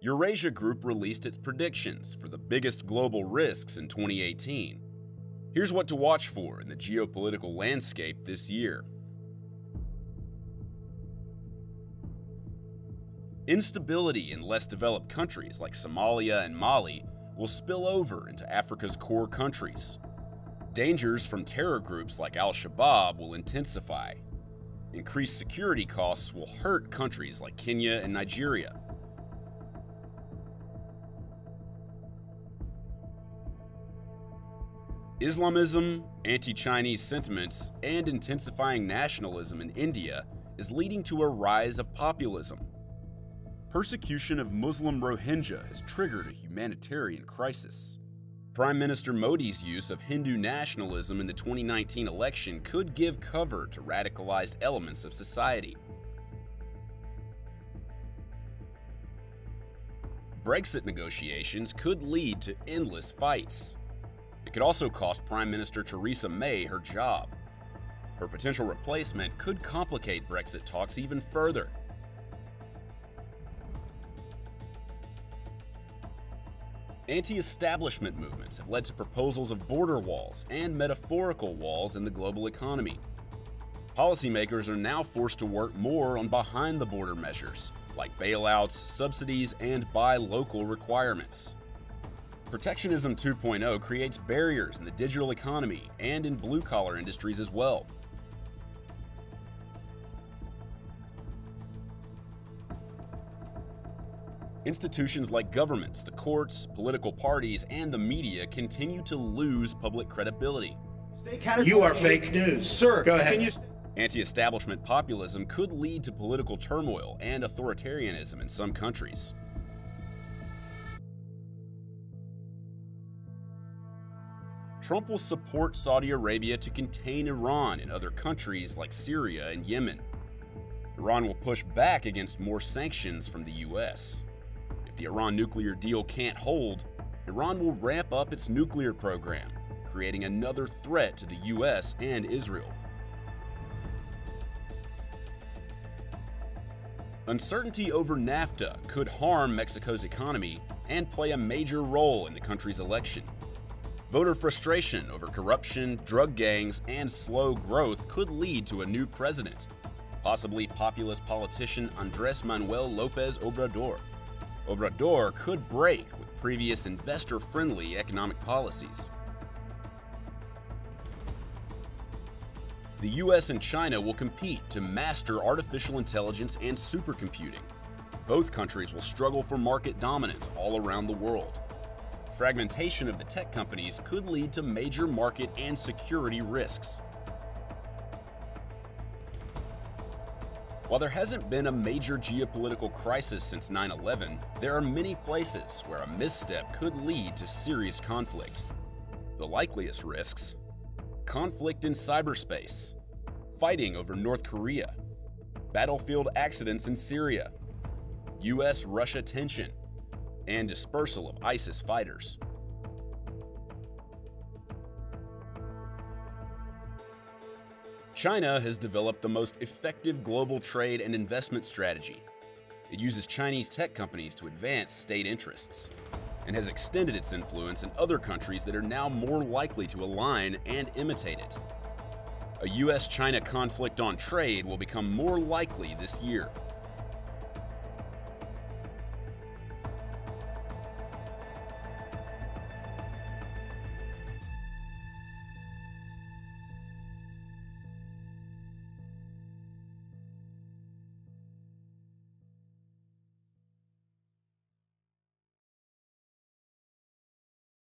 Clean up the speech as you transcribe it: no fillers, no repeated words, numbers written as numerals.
Eurasia Group released its predictions for the biggest global risks in 2018. Here's what to watch for in the geopolitical landscape this year. Instability in less developed countries like Somalia and Mali will spill over into Africa's core countries. Dangers from terror groups like al-Shabab will intensify. Increased security costs will hurt countries like Kenya and Nigeria. Islamism, anti-Chinese sentiments, and intensifying nationalism in India is leading to a rise of populism. Persecution of Muslim Rohingya has triggered a humanitarian crisis. Prime Minister Modi's use of Hindu nationalism in the 2019 election could give cover to radicalized elements of society. Brexit negotiations could lead to endless fights. It could also cost Prime Minister Theresa May her job. Her potential replacement could complicate Brexit talks even further. Anti-establishment movements have led to proposals of border walls and metaphorical walls in the global economy. Policymakers are now forced to work more on behind-the-border measures, like bailouts, subsidies, and buy local requirements. Protectionism 2.0 creates barriers in the digital economy and in blue-collar industries as well. Institutions like governments, the courts, political parties, and the media continue to lose public credibility. You are fake news. Sir, go ahead. Anti-establishment populism could lead to political turmoil and authoritarianism in some countries. Trump will support Saudi Arabia to contain Iran in other countries like Syria and Yemen. Iran will push back against more sanctions from the US. If the Iran nuclear deal can't hold, Iran will ramp up its nuclear program, creating another threat to the US and Israel. Uncertainty over NAFTA could harm Mexico's economy and play a major role in the country's election. Voter frustration over corruption, drug gangs, and slow growth could lead to a new president, possibly populist politician Andrés Manuel López Obrador. Obrador could break with previous investor-friendly economic policies. The US and China will compete to master artificial intelligence and supercomputing. Both countries will struggle for market dominance all around the world. Fragmentation of the tech companies could lead to major market and security risks. While there hasn't been a major geopolitical crisis since 9/11, there are many places where a misstep could lead to serious conflict. The likeliest risks: conflict in cyberspace, fighting over North Korea, battlefield accidents in Syria, US-Russia tension, and dispersal of ISIS fighters. China has developed the most effective global trade and investment strategy. It uses Chinese tech companies to advance state interests, and has extended its influence in other countries that are now more likely to align and imitate it. A US-China conflict on trade will become more likely this year.